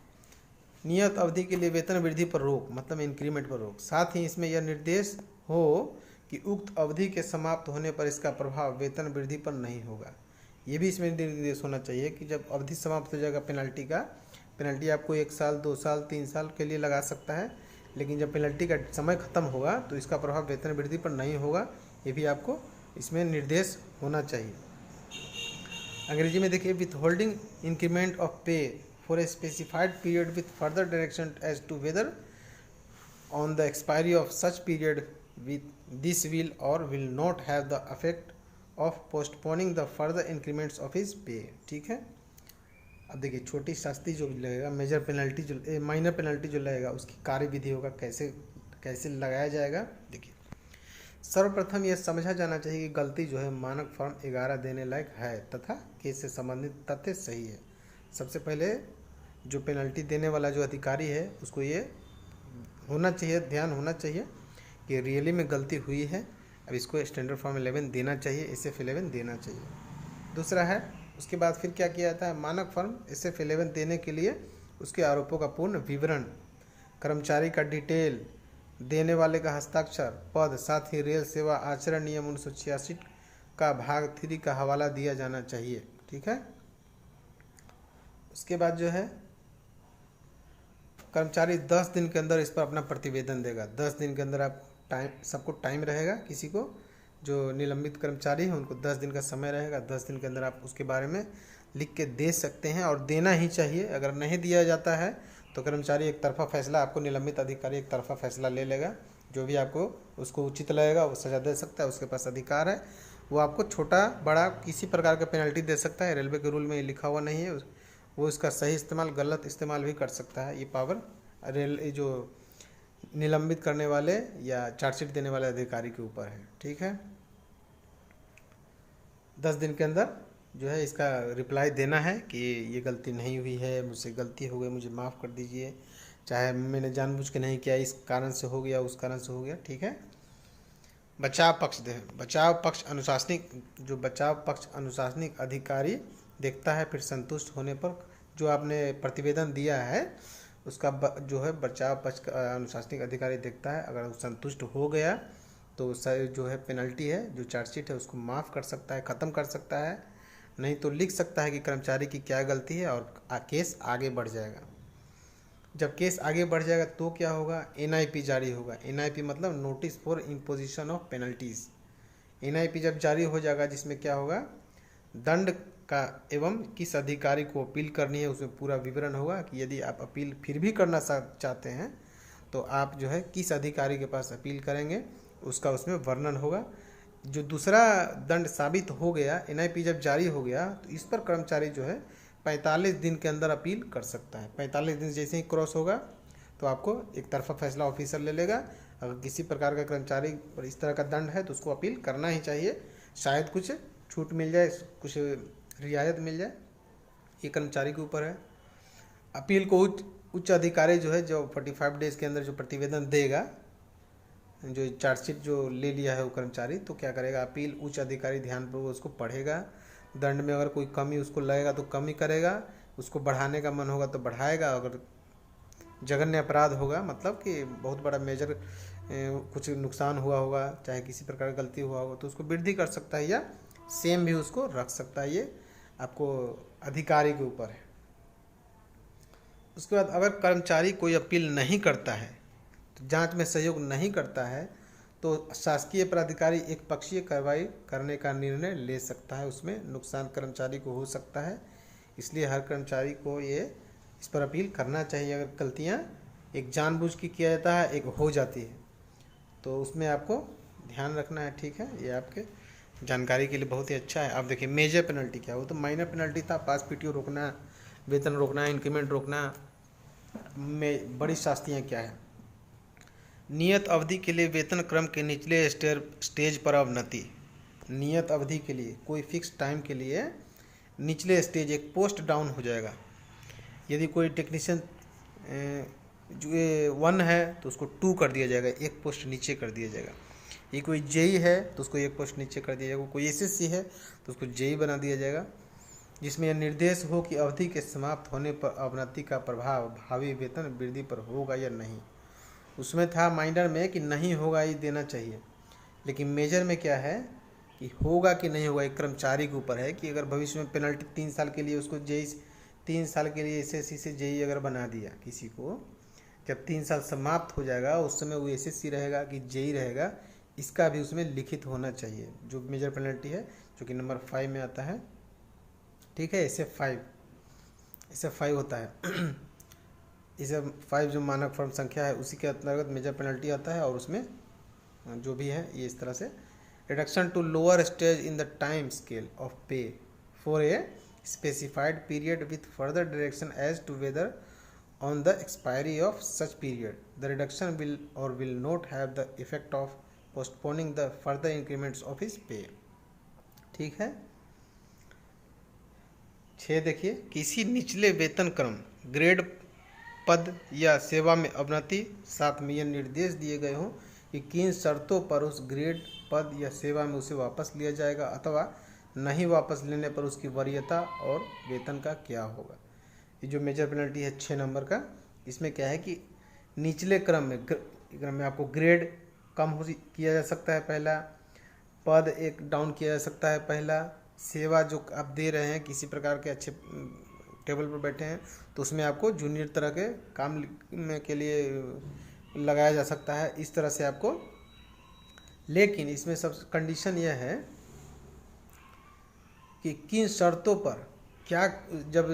नियत अवधि के लिए वेतन वृद्धि पर रोक मतलब इंक्रीमेंट पर रोक, साथ ही इसमें यह निर्देश हो कि उक्त अवधि के समाप्त होने पर इसका प्रभाव वेतन वृद्धि पर नहीं होगा। ये भी इसमें निर्देश होना चाहिए कि जब अवधि समाप्त हो जाएगा पेनल्टी का, पेनल्टी आपको 1 साल 2 साल 3 साल के लिए लगा सकता है, लेकिन जब पेनल्टी का समय खत्म होगा तो इसका प्रभाव वेतन वृद्धि पर नहीं होगा, ये भी आपको इसमें निर्देश होना चाहिए। अंग्रेजी में देखिए, withholding increment of pay for a specified period with further direction as to whether on the expiry of such period with this will or will not have the effect of postponing the further increments of his pay, ठीक है। अब देखिए छोटी शास्ति जो लगेगा, major penalty जो minor penalty जो लगेगा उसकी कार्य विधि होगा, कैसे लगाया जाएगा। देखिए सर्वप्रथम यह समझा जाना चाहिए कि गलती जो है मानक फॉर्म 11 देने लायक है तथा केस से संबंधित तथ्य सही है। सबसे पहले जो पेनल्टी देने वाला जो अधिकारी है उसको ये होना चाहिए, ध्यान होना चाहिए कि रियली में गलती हुई है, अब इसको स्टैंडर्ड फॉर्म 11 देना चाहिए, SF 11 देना चाहिए। दूसरा है उसके बाद फिर क्या किया जाता है, मानक फर्म SF 11 देने के लिए उसके आरोपों का पूर्ण विवरण, कर्मचारी का डिटेल, देने वाले का हस्ताक्षर, पद, साथ ही रेल सेवा आचरण नियम 1986 का भाग 3 का हवाला दिया जाना चाहिए, ठीक है। उसके बाद जो है कर्मचारी 10 दिन के अंदर इस पर अपना प्रतिवेदन देगा। 10 दिन के अंदर आप सबको टाइम रहेगा, किसी को जो निलंबित कर्मचारी है उनको 10 दिन का समय रहेगा। 10 दिन के अंदर आप उसके बारे में लिख के दे सकते हैं और देना ही चाहिए। अगर नहीं दिया जाता है तो कर्मचारी एक तरफा फैसला, आपको निलंबित अधिकारी एक तरफा फैसला ले लेगा, जो भी आपको उसको उचित लगेगा वो सज़ा दे सकता है, उसके पास अधिकार है। वो आपको छोटा बड़ा किसी प्रकार का पेनल्टी दे सकता है, रेलवे के रूल में ये लिखा हुआ नहीं है, वो इसका सही इस्तेमाल गलत इस्तेमाल भी कर सकता है। ये पावर जो निलंबित करने वाले या चार्जशीट देने वाले अधिकारी के ऊपर है, ठीक है। 10 दिन के अंदर जो है इसका रिप्लाई देना है कि ये गलती नहीं हुई है, मुझसे गलती हो गई, मुझे माफ़ कर दीजिए, चाहे मैंने जानबूझ के नहीं किया, इस कारण से हो गया, उस कारण से हो गया, ठीक है। बचाव पक्ष बचाव पक्ष अनुशासनिक अधिकारी देखता है, फिर संतुष्ट होने पर जो आपने प्रतिवेदन दिया है उसका जो है बचाव पक्ष का अनुशासनिक अधिकारी देखता है। अगर संतुष्ट हो गया तो जो है पेनल्टी है, जो चार्जशीट है उसको माफ़ कर सकता है, ख़त्म कर सकता है, नहीं तो लिख सकता है कि कर्मचारी की क्या गलती है और केस आगे बढ़ जाएगा। जब केस आगे बढ़ जाएगा तो क्या होगा, NIP जारी होगा। NIP मतलब notice for imposition of penalties. NIP जब जारी हो जाएगा जिसमें क्या होगा, दंड का एवं किस अधिकारी को अपील करनी है उसमें पूरा विवरण होगा कि यदि आप अपील फिर भी करना चाहते हैं तो आप जो है किस अधिकारी के पास अपील करेंगे उसका उसमें वर्णन होगा। जो दूसरा दंड साबित हो गया, NIP जब जारी हो गया तो इस पर कर्मचारी जो है 45 दिन के अंदर अपील कर सकता है। 45 दिन जैसे ही क्रॉस होगा तो आपको एक तरफा फैसला ऑफिसर ले लेगा। अगर किसी प्रकार का कर्मचारी पर इस तरह का दंड है तो उसको अपील करना ही चाहिए, शायद कुछ छूट मिल जाए, कुछ रियायत मिल जाए, ये कर्मचारी के ऊपर है। अपील को उच्च अधिकारी जो है जो 45 डेज के अंदर जो प्रतिवेदन देगा, जो चार्जशीट जो ले लिया है वो कर्मचारी, तो क्या करेगा, अपील उच्च अधिकारी ध्यानपूर्वक उसको पढ़ेगा, दंड में अगर कोई कमी उसको लगेगा तो कमी करेगा, उसको बढ़ाने का मन होगा तो बढ़ाएगा। अगर जघन्य अपराध होगा मतलब कि बहुत बड़ा मेजर कुछ नुकसान हुआ होगा, चाहे किसी प्रकार की गलती हुआ होगा तो उसको वृद्धि कर सकता है या सेम भी उसको रख सकता है। ये आपको अधिकारी के ऊपर है। उसके बाद अगर कर्मचारी कोई अपील नहीं करता है, तो जांच में सहयोग नहीं करता है, तो शासकीय प्राधिकारी एक पक्षीय कार्रवाई करने का निर्णय ले सकता है, उसमें नुकसान कर्मचारी को हो सकता है, इसलिए हर कर्मचारी को ये इस पर अपील करना चाहिए। अगर गलतियाँ एक जानबूझ के किया जाता है, एक हो जाती है, तो उसमें आपको ध्यान रखना है। ठीक है, ये आपके जानकारी के लिए बहुत ही अच्छा है। अब देखिए मेजर पेनल्टी क्या, वो तो माइनर पेनल्टी था, पास पीटीओ रोकना, वेतन रोकना, इंक्रीमेंट रोकना। में बड़ी शास्तियाँ क्या है, नियत अवधि के लिए वेतन क्रम के निचले स्टेज पर अवनति। नियत अवधि के लिए कोई फिक्स टाइम के लिए निचले स्टेज एक पोस्ट डाउन हो जाएगा। यदि कोई टेक्नीशियन जो 1 है तो उसको 2 कर दिया जाएगा, एक पोस्ट नीचे कर दिया जाएगा। ये कोई जेई है तो उसको एक पोस्ट नीचे कर दिया जाएगा। कोई एसएससी है तो उसको जेई बना दिया जाएगा, जिसमें यह निर्देश हो कि अवधि के समाप्त होने पर अवनति का प्रभाव भावी वेतन वृद्धि पर होगा या नहीं। उसमें था माइनर में कि नहीं होगा, ये देना चाहिए, लेकिन मेजर में क्या है कि होगा कि नहीं होगा, एक कर्मचारी के ऊपर है कि अगर भविष्य में पेनल्टी 3 साल के लिए उसको जेई 3 साल के लिए एसएससी से जेई अगर बना दिया किसी को, जब 3 साल समाप्त हो जाएगा उस समय वो एसएससी रहेगा कि जेई रहेगा, इसका भी उसमें लिखित होना चाहिए। जो मेजर पेनल्टी है जो कि नंबर 5 में आता है। ठीक है, इसे 5 होता है इसे 5 जो मानक फर्म संख्या है उसी के अंतर्गत मेजर पेनल्टी आता है, और उसमें जो भी है ये इस तरह से reduction to lower stage in the time scale of pay for a specified period with further direction as to whether on the expiry of such period the reduction will or will not have the effect of postponing the further increments of his pay। ठीक है। 6 देखिए, किसी निचले वेतन क्रम, grade, पद या सेवा में अवनति, साथ में यह निर्देश दिए गए हों कि किन शर्तों पर उस ग्रेड, पद या सेवा में उसे वापस लिया जाएगा अथवा नहीं वापस लेने पर उसकी वरीयता और वेतन का क्या होगा। ये जो मेजर पेनल्टी है 6 नंबर का, इसमें क्या है कि निचले क्रम में आपको ग्रेड कम किया जा सकता है, पहला, पद एक डाउन किया जा सकता है, पहला, सेवा जो आप दे रहे हैं किसी प्रकार के अच्छे टेबल पर बैठे हैं तो उसमें आपको जूनियर तरह के काम के लिए लगाया जा सकता है, इस तरह से आपको। लेकिन इसमें सब कंडीशन यह है कि किन शर्तों पर क्या, जब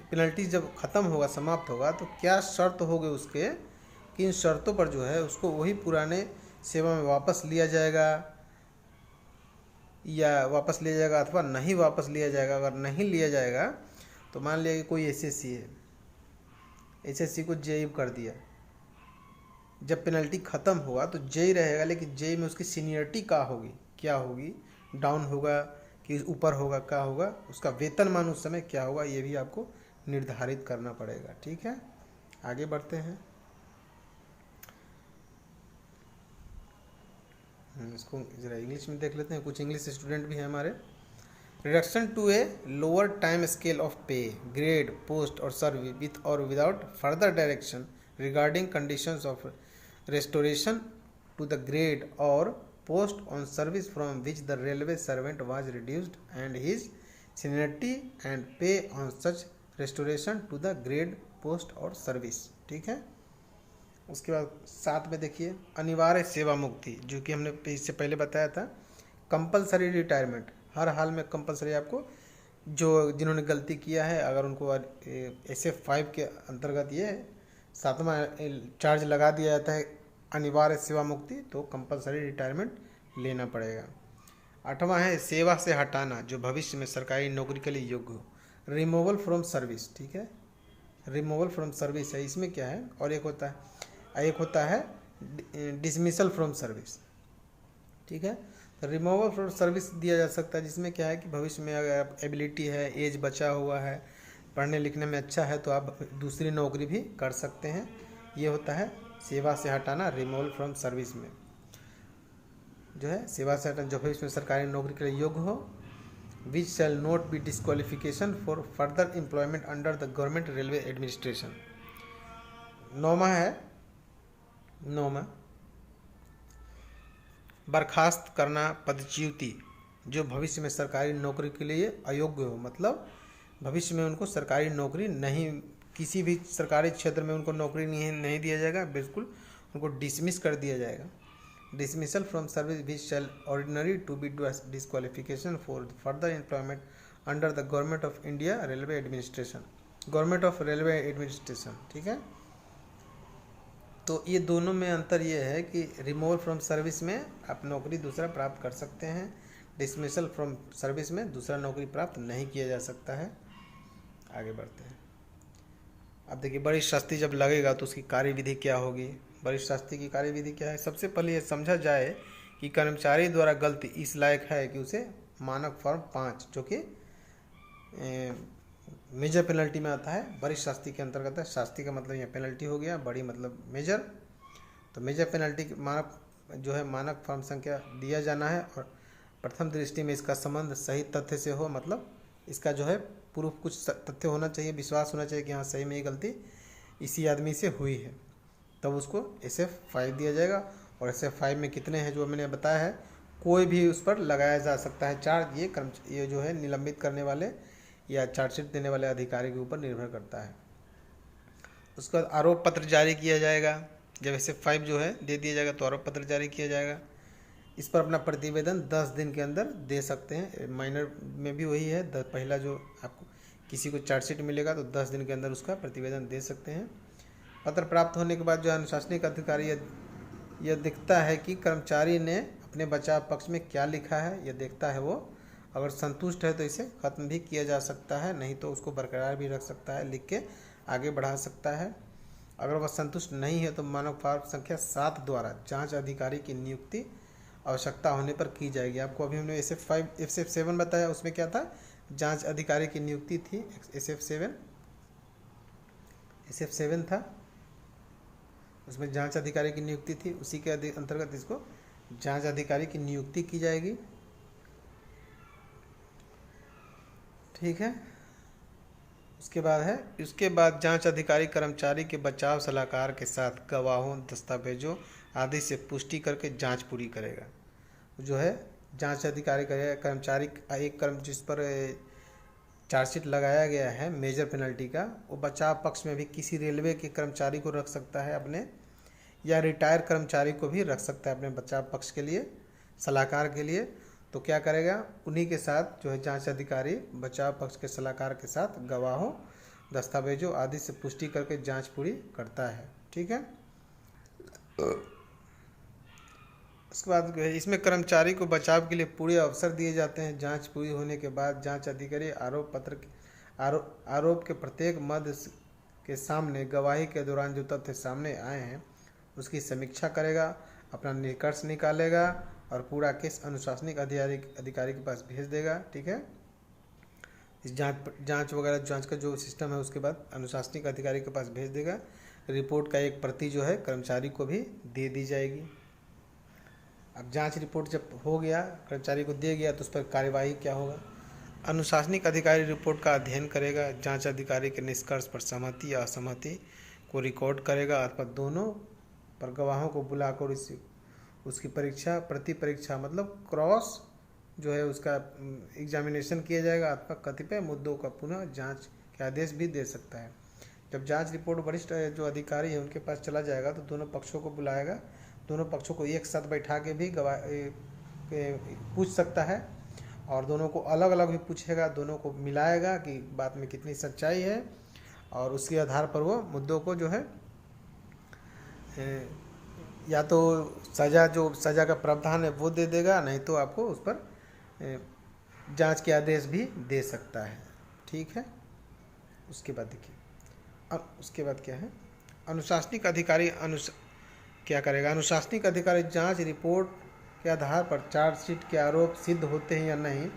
पेनल्टी जब ख़त्म होगा, समाप्त होगा, तो क्या शर्त होगी उसके, किन शर्तों पर जो है उसको वही पुराने सेवा में वापस लिया जाएगा या वापस लिया जाएगा अथवा नहीं वापस लिया जाएगा। अगर नहीं लिया जाएगा तो मान लिया कि कोई एसएससी है, एसएससी को जेई कर दिया, जब पेनल्टी ख़त्म होगा तो जेई रहेगा, लेकिन जेई में उसकी सीनियरिटी क्या होगी, डाउन होगा कि ऊपर होगा, क्या होगा, उसका वेतनमान उस समय क्या होगा, ये भी आपको निर्धारित करना पड़ेगा। ठीक है, आगे बढ़ते हैं। इसको जरा इंग्लिश में देख लेते हैं, कुछ इंग्लिश स्टूडेंट भी हैं हमारे। Reduction to a lower time scale of pay, grade, post और सर्विस विथ और without further direction regarding conditions of restoration to the grade or post on service from which the railway servant was reduced and his seniority and pay on such restoration to the grade, post और service। ठीक है, उसके बाद 7 में देखिए अनिवार्य सेवा मुक्ति, जो कि हमने इससे पहले बताया था। कंपलसरी रिटायरमेंट, हर हाल में कंपलसरी आपको, जो जिन्होंने गलती किया है अगर उनको SF5 के अंतर्गत ये 7वां चार्ज लगा दिया जाता है अनिवार्य सेवा मुक्ति, तो कंपलसरी रिटायरमेंट लेना पड़ेगा। 8वां है सेवा से हटाना, जो भविष्य में सरकारी नौकरी के लिए योग्य हो, रिमूवल फ्रॉम सर्विस। ठीक है, रिमूवल फ्रॉम सर्विस है, इसमें क्या है, और एक होता है डिसमिसल फ्रॉम सर्विस। ठीक है, तो रिमूवल फ्रॉम सर्विस दिया जा सकता है, जिसमें क्या है कि भविष्य में अगर एबिलिटी है, एज बचा हुआ है, पढ़ने लिखने में अच्छा है, तो आप दूसरी नौकरी भी कर सकते हैं। ये होता है सेवा से हटाना, रिमूवल फ्रॉम सर्विस में जो है सेवा से हटाना, जो भविष्य में सरकारी नौकरी के लिए योग्य हो, which shall not be disqualification for further employment under the government railway administration. 9वां बर्खास्त करना, पदच्युति, जो भविष्य में सरकारी नौकरी के लिए अयोग्य हो, मतलब भविष्य में उनको सरकारी नौकरी नहीं, किसी भी सरकारी क्षेत्र में उनको नौकरी नहीं दिया जाएगा, बिल्कुल उनको डिसमिस कर दिया जाएगा। dismissal from service which shall ordinary to be disqualification for further employment under the Government of India Railway Administration, Government of Railway Administration। ठीक है, तो ये दोनों में अंतर ये है कि रिमूवल फ्रॉम सर्विस में आप नौकरी दूसरा प्राप्त कर सकते हैं, डिसमिसल फ्रॉम सर्विस में दूसरा नौकरी प्राप्त नहीं किया जा सकता है। आगे बढ़ते हैं। अब देखिए, वरिष्ठ शास्त्री जब लगेगा तो उसकी कार्यविधि क्या होगी। वरिष्ठ शास्त्री की कार्यविधि क्या है? सबसे पहले ये समझा जाए कि कर्मचारी द्वारा गलती इस लायक है कि उसे मानक फॉर्म 5 जो कि मेजर पेनल्टी में आता है, वरिष्ठ शास्त्री के अंतर्गत है। शास्त्री का मतलब यहाँ पेनल्टी हो गया, बड़ी मतलब मेजर। तो मेजर पेनल्टी मानक जो है मानक फॉर्म संख्या दिया जाना है, और प्रथम दृष्टि में इसका संबंध सही तथ्य से हो, मतलब इसका जो है प्रूफ कुछ तथ्य होना चाहिए, विश्वास होना चाहिए कि हाँ सही में ये गलती इसी आदमी से हुई है, तब उसको SF5 दिया जाएगा। और SF5 में कितने हैं जो मैंने बताया है, कोई भी उस पर लगाया जा सकता है चार्ज। ये जो है निलंबित करने वाले या चार्जशीट देने वाले अधिकारी के ऊपर निर्भर करता है। उसके बाद आरोप पत्र जारी किया जाएगा। जब SF5 जो है दे दिया जाएगा तो आरोप पत्र जारी किया जाएगा। इस पर अपना प्रतिवेदन 10 दिन के अंदर दे सकते हैं। माइनर में भी वही है, पहला जो आपको किसी को चार्जशीट मिलेगा तो 10 दिन के अंदर उसका प्रतिवेदन दे सकते हैं। पत्र प्राप्त होने के बाद जो अनुशासनिक अधिकारी यह देखता है कि कर्मचारी ने अपने बचाव पक्ष में क्या लिखा है, यह देखता है। वो अगर संतुष्ट है तो इसे खत्म भी किया जा सकता है, नहीं तो उसको बरकरार भी रख सकता है, लिख के आगे बढ़ा सकता है। अगर वह संतुष्ट नहीं है तो मानक फॉर्म संख्या 7 द्वारा जांच अधिकारी की नियुक्ति आवश्यकता होने पर की जाएगी। आपको अभी हमने SF7 बताया, उसमें क्या था, जांच अधिकारी की नियुक्ति थी। SF7 था, उसमें जांच अधिकारी की नियुक्ति थी, उसी के अंतर्गत इसको जांच अधिकारी की नियुक्ति की जाएगी। ठीक है, उसके बाद जांच अधिकारी कर्मचारी के बचाव सलाहकार के साथ गवाहों, दस्तावेजों आदि से पुष्टि करके जांच पूरी करेगा। जो है जांच अधिकारी करेगा, कर्मचारी जिस पर चार्जशीट लगाया गया है मेजर पेनल्टी का, वो बचाव पक्ष में भी किसी रेलवे के कर्मचारी को रख सकता है अपने, या रिटायर कर्मचारी को भी रख सकता है अपने बचाव पक्ष के लिए, सलाहकार के लिए। तो क्या करेगा, उन्हीं के साथ जो है जांच अधिकारी बचाव पक्ष के सलाहकार के साथ गवाहों, दस्तावेजों आदि से पुष्टि करके जांच पूरी करता है। ठीक है, उसके बाद इसमें कर्मचारी को बचाव के लिए पूरे अवसर दिए जाते हैं। जांच पूरी होने के बाद जांच अधिकारी आरोप के प्रत्येक मद के सामने गवाही के दौरान जो तथ्य सामने आए हैं उसकी समीक्षा करेगा, अपना निष्कर्ष निकालेगा और पूरा केस अनुशासनिक अधिकारी के पास भेज देगा। ठीक है, इस जांच का जो सिस्टम है उसके बाद अनुशासनिक अधिकारी के पास भेज देगा। रिपोर्ट का एक प्रति जो है कर्मचारी को भी दे दी जाएगी। अब जांच रिपोर्ट जब हो गया, कर्मचारी को दे गया, तो उस पर कार्यवाही क्या होगा, अनुशासनिक अधिकारी रिपोर्ट का अध्ययन करेगा, जांच अधिकारी के निष्कर्ष पर सहमति या असहमति को रिकॉर्ड करेगा, अथवा दोनों पर गवाहों को बुलाकर उसकी प्रति परीक्षा मतलब क्रॉस जो है उसका एग्जामिनेशन किया जाएगा, अथवा कतिपय मुद्दों का पुनः जांच के आदेश भी दे सकता है। जब जांच रिपोर्ट वरिष्ठ जो अधिकारी है उनके पास चला जाएगा तो दोनों पक्षों को बुलाएगा, दोनों पक्षों को एक साथ बैठा के भी पूछ सकता है, और दोनों को अलग अलग भी पूछेगा, दोनों को मिलाएगा कि बात में कितनी सच्चाई है, और उसके आधार पर वो मुद्दों को जो है या तो सज़ा का प्रावधान है वो दे देगा, नहीं तो आपको उस पर जांच के आदेश भी दे सकता है। ठीक है, उसके बाद देखिए, अब उसके बाद क्या है, अनुशासनिक अधिकारी क्या करेगा, अनुशासनिक अधिकारी जांच रिपोर्ट के आधार पर चार्जशीट के आरोप सिद्ध होते हैं या नहीं,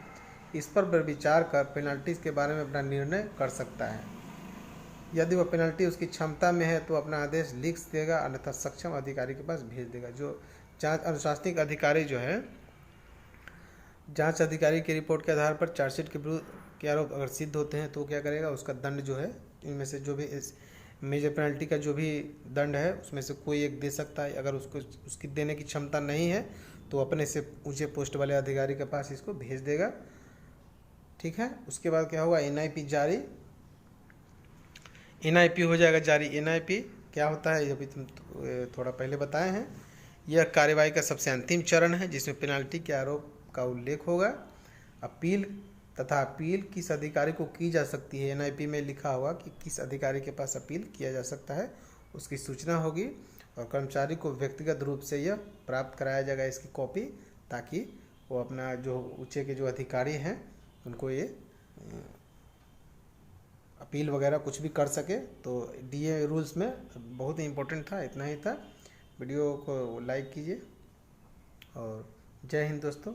इस पर विचार कर पेनल्टीज के बारे में अपना निर्णय कर सकता है। यदि वह पेनल्टी उसकी क्षमता में है तो अपना आदेश लिख देगा, अन्यथा सक्षम अधिकारी के पास भेज देगा। जो जांच अनुशासनिक अधिकारी जो है जांच अधिकारी की रिपोर्ट के आधार पर चार्जशीट के विरुद्ध के आरोप अगर सिद्ध होते हैं तो क्या करेगा, उसका दंड जो है इनमें से जो भी मेजर पेनल्टी का जो भी दंड है उसमें से कोई एक दे सकता है। अगर उसकी देने की क्षमता नहीं है तो अपने से ऊंचे पोस्ट वाले अधिकारी के पास इसको भेज देगा। ठीक है, उसके बाद क्या होगा, NIP जारी, NIP हो जाएगा जारी। NIP क्या होता है, अभी तुम थोड़ा पहले बताए हैं। यह कार्यवाही का सबसे अंतिम चरण है जिसमें पेनाल्टी के आरोप का उल्लेख होगा। अपील तथा अपील किस अधिकारी को की जा सकती है, एनआईपी में लिखा होगा कि किस अधिकारी के पास अपील किया जा सकता है, उसकी सूचना होगी और कर्मचारी को व्यक्तिगत रूप से यह प्राप्त कराया जाएगा इसकी कॉपी, ताकि वो अपना जो ऊंचे के जो अधिकारी हैं उनको ये अपील वगैरह कुछ भी कर सके। तो डीए रूल्स में बहुत ही इम्पोर्टेंट था। इतना ही था। वीडियो को लाइक कीजिए और जय हिंद दोस्तों।